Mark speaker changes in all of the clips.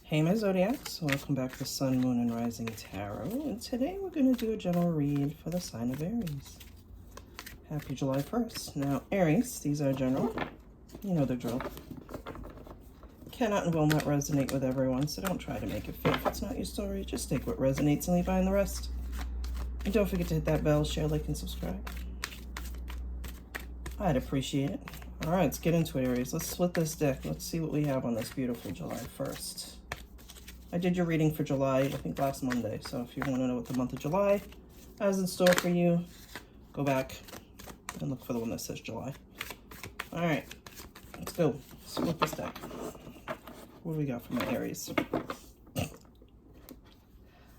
Speaker 1: Hey my Zodiacs, welcome back to Sun, Moon, and Rising Tarot, and today we're going to do a general read for the sign of Aries. Happy July 1st. Now Aries, these are general, you know the drill. Cannot and will not resonate with everyone, so don't try to make it fit. If it's not your story, just take what resonates and leave behind the rest. And don't forget to hit that bell, share, like, and subscribe. I'd appreciate it. Alright, let's get into it, Aries. Let's split this deck. Let's see what we have on this beautiful July 1st. I did your reading for July, I think last Monday. So if you want to know what the month of July has in store for you, go back and look for the one that says July. All right, let's go. Split this deck. What do we got for my Aries?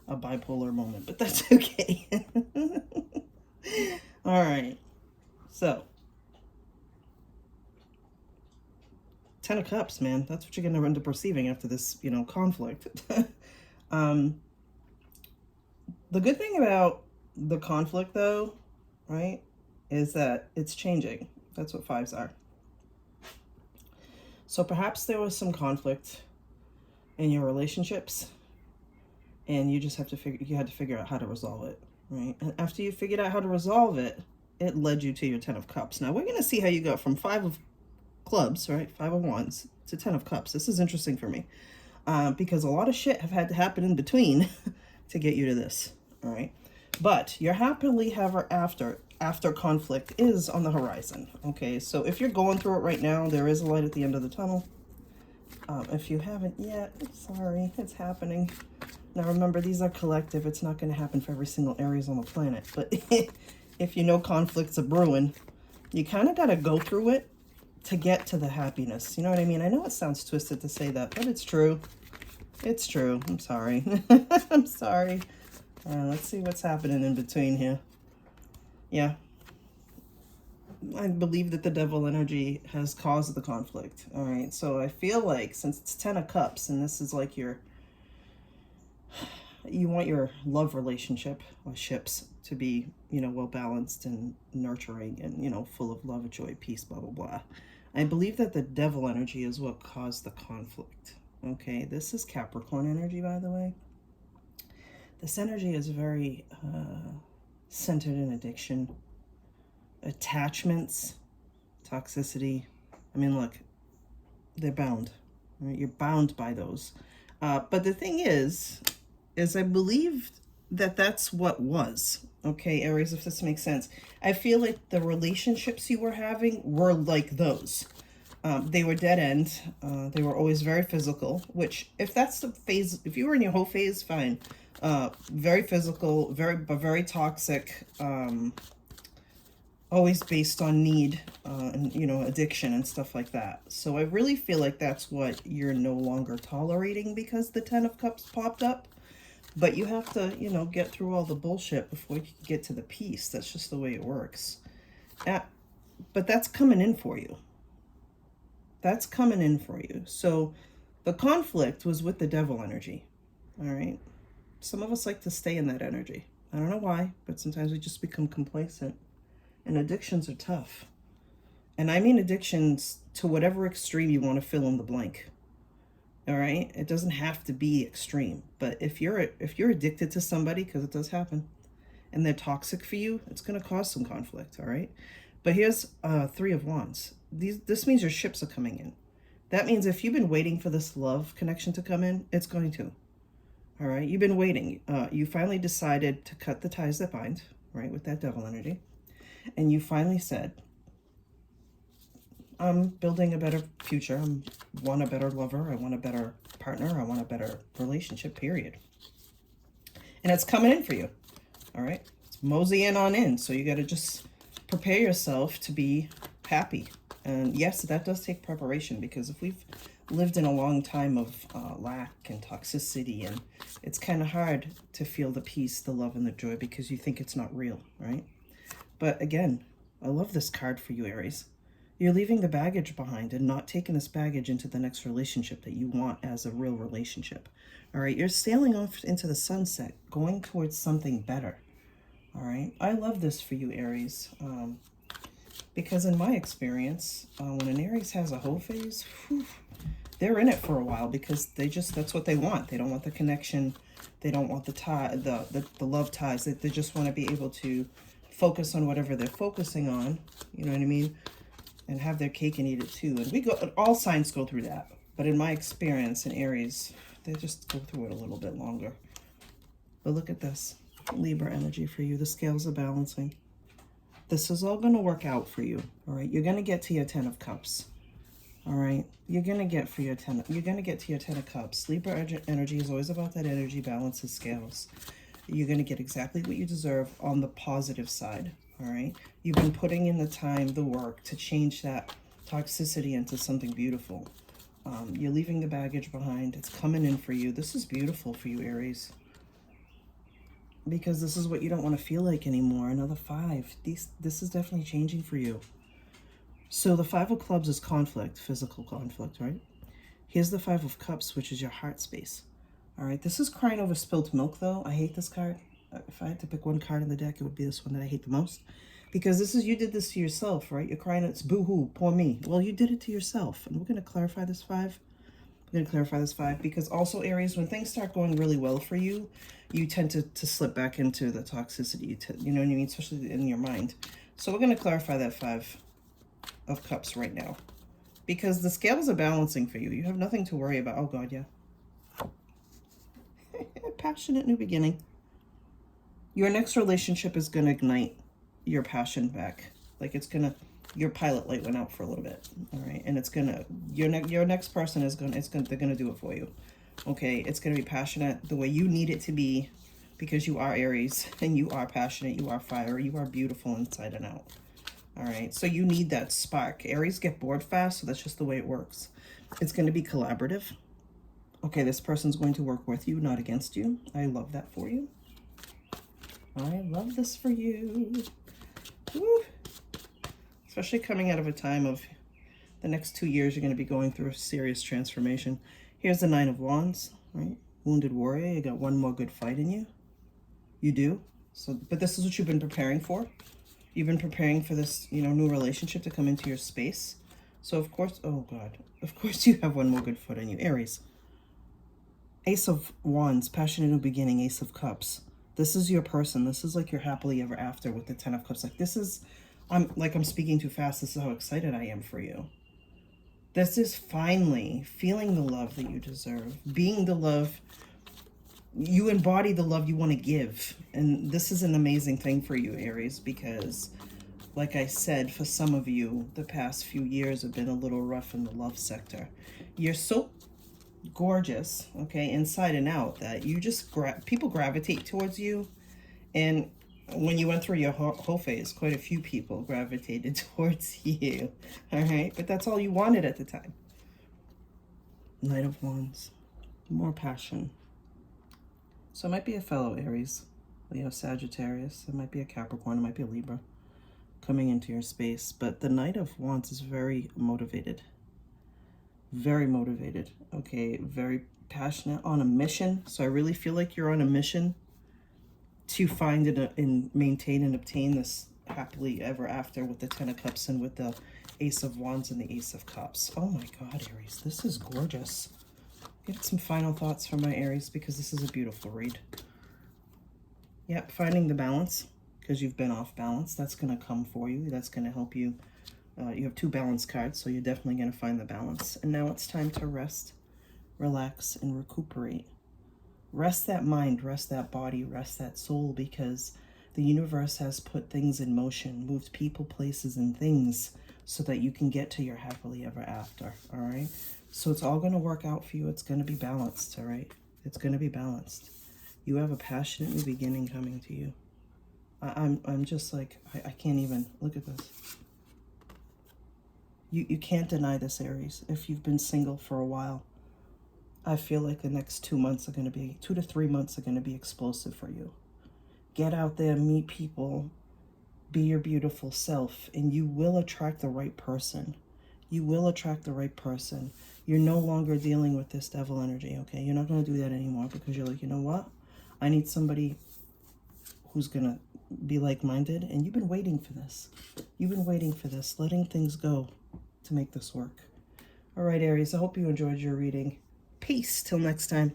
Speaker 1: A bipolar moment, but that's okay. All right, so 10 of Cups, man. That's what you're going to end up receiving after this, conflict. The good thing about the conflict, though, right, is that it's changing. That's what fives are. So perhaps there was some conflict in your relationships, and you just had to figure out how to resolve it, right? And after you figured out how to resolve it, it led you to your 10 of Cups. Now we're going to see how you go from 5 of Clubs, right? 5 of Wands to 10 of Cups. This is interesting for me because a lot of shit have had to happen in between to get you to this, all right? But your happily ever after conflict is on the horizon, okay? So if you're going through it right now, there is a light at the end of the tunnel. If you haven't yet, sorry, it's happening. Now remember, these are collective. It's not going to happen for every single Aries on the planet. But if you know conflicts are brewing, you kind of got to go through it to get to the happiness. You know what I mean? I know it sounds twisted to say that, but it's true. It's true. I'm sorry. I'm sorry. Let's see what's happening in between here. Yeah. I believe that the devil energy has caused the conflict. All right. So I feel like since it's 10 of Cups and this is like you want your love relationship or ships to be, well balanced and nurturing and, full of love, joy, peace, blah, blah, blah. I believe that the devil energy is what caused the conflict. Okay, this is Capricorn energy, by the way. This energy is very centered in addiction, attachments, toxicity. I mean, look, they're bound. Right? You're bound by those. But the thing is I believe that that's what was. Okay, Aries, if this makes sense. I feel like the relationships you were having were like those. They were dead end. They were always very physical, which if that's the phase, if you were in your whole phase, fine. Very physical, very toxic, always based on need, and, addiction and stuff like that. So I really feel like that's what you're no longer tolerating because the 10 of Cups popped up. But you have to, get through all the bullshit before you can get to the peace. That's just the way it works. But that's coming in for you. That's coming in for you. So the conflict was with the devil energy. All right. Some of us like to stay in that energy. I don't know why, but sometimes we just become complacent. And addictions are tough. And I mean addictions to whatever extreme you want to fill in the blank. All right, it doesn't have to be extreme, but if you're addicted to somebody, because it does happen, and they're toxic for you, it's going to cause some conflict. All right, but here's 3 of Wands. This means your ships are coming in. That means if you've been waiting for this love connection to come in, it's going to. All right, you've been waiting. You finally decided to cut the ties that bind, right, with that devil energy, and you finally said, I'm building a better future. I want a better lover. I want a better partner. I want a better relationship, period. And it's coming in for you. All right. It's mosey on in. So you got to just prepare yourself to be happy. And yes, that does take preparation because if we've lived in a long time of lack and toxicity, and it's kind of hard to feel the peace, the love, and the joy because you think it's not real, right? But again, I love this card for you, Aries. You're leaving the baggage behind and not taking this baggage into the next relationship that you want as a real relationship. All right, you're sailing off into the sunset, going towards something better. All right, I love this for you, Aries, because in my experience, when an Aries has a whole phase, they're in it for a while because that's what they want. They don't want the connection. They don't want the tie, the love ties. They just want to be able to focus on whatever they're focusing on. You know what I mean? And have their cake and eat it too. And all signs go through that. But in my experience in Aries, they just go through it a little bit longer. But look at this. Libra energy for you. The scales are balancing. This is all going to work out for you. All right. You're going to get to your 10 of Cups. All right. You're going to get to your 10 of Cups. Libra energy is always about that energy balance and scales. You're going to get exactly what you deserve on the positive side. All right. You've been putting in the time, the work to change that toxicity into something beautiful. You're leaving the baggage behind. It's coming in for you. This is beautiful for you, Aries. Because this is what you don't want to feel like anymore. Another 5. This is definitely changing for you. So the 5 of Clubs is conflict, physical conflict, right? Here's the 5 of Cups, which is your heart space. All right, this is crying over spilt milk, though. I hate this card. If I had to pick one card in the deck, it would be this one that I hate the most. Because you did this to yourself, right? You're crying, it's boo-hoo, poor me. Well, you did it to yourself. And we're going to clarify this 5. We're going to clarify this 5 because also, Aries, when things start going really well for you, you tend to slip back into the toxicity, you know what I mean? Especially in your mind. So we're going to clarify that 5 of Cups right now. Because the scales are balancing for you. You have nothing to worry about. Oh, God, yeah. Passionate new beginning. Your next relationship is going to ignite your passion back. Like your pilot light went out for a little bit. All right. And it's going to, your next person they're going to do it for you. Okay. It's going to be passionate the way you need it to be because you are Aries and you are passionate. You are fire. You are beautiful inside and out. All right. So you need that spark. Aries get bored fast. So that's just the way it works. It's going to be collaborative. Okay. This person's going to work with you, not against you. I love that for you. I love this for you. Woo. Especially coming out of a time of the next 2 years, you're going to be going through a serious transformation. Here's the 9 of Wands, right? Wounded warrior. You got one more good fight in you. You do. But this is what you've been preparing for. You've been preparing for this, new relationship to come into your space. So of course, oh God, of course you have one more good foot in you, Aries. Ace of Wands, passionate new beginning, Ace of Cups. This is your person. This is like your happily ever after with the 10 of Cups. Like this is, I'm speaking too fast. This is how excited I am for you. This is finally feeling the love that you deserve. Being the love, you embody the love you want to give. And this is an amazing thing for you, Aries, because like I said, for some of you, the past few years have been a little rough in the love sector. You're so gorgeous, okay, inside and out, that you just people gravitate towards you. And when you went through your whole phase, quite a few people gravitated towards you. All right, but that's all you wanted at the time. Knight of Wands, more passion. So it might be a fellow Aries, Leo, Sagittarius. It might be a Capricorn. It might be a Libra coming into your space. But the Knight of Wands is very motivated. Very motivated, okay, very passionate, on a mission. So I really feel like you're on a mission to find and maintain and obtain this happily ever after with the 10 of Cups and with the Ace of Wands and the Ace of Cups. Oh my God, Aries, this is gorgeous. Get some final thoughts from my Aries because this is a beautiful read. Yep, finding the balance because you've been off balance. That's going to come for you. That's going to help you. You have 2 balance cards, so you're definitely going to find the balance. And now it's time to rest, relax, and recuperate. Rest that mind, rest that body, rest that soul, because the universe has put things in motion, moved people, places, and things so that you can get to your happily ever after, all right? So it's all going to work out for you. It's going to be balanced, all right? It's going to be balanced. You have a passionate new beginning coming to you. I'm just like, I can't even, look at this. You can't deny this, Aries. If you've been single for a while, I feel like the next 2 months are going to be, 2 to 3 months are going to be explosive for you. Get out there, meet people, be your beautiful self, and you will attract the right person. You will attract the right person. You're no longer dealing with this devil energy, okay? You're not going to do that anymore because you're like, you know what? I need somebody who's going to be like-minded, and you've been waiting for this. You've been waiting for this, letting things go to make this work. All right, Aries, I hope you enjoyed your reading. Peace till next time.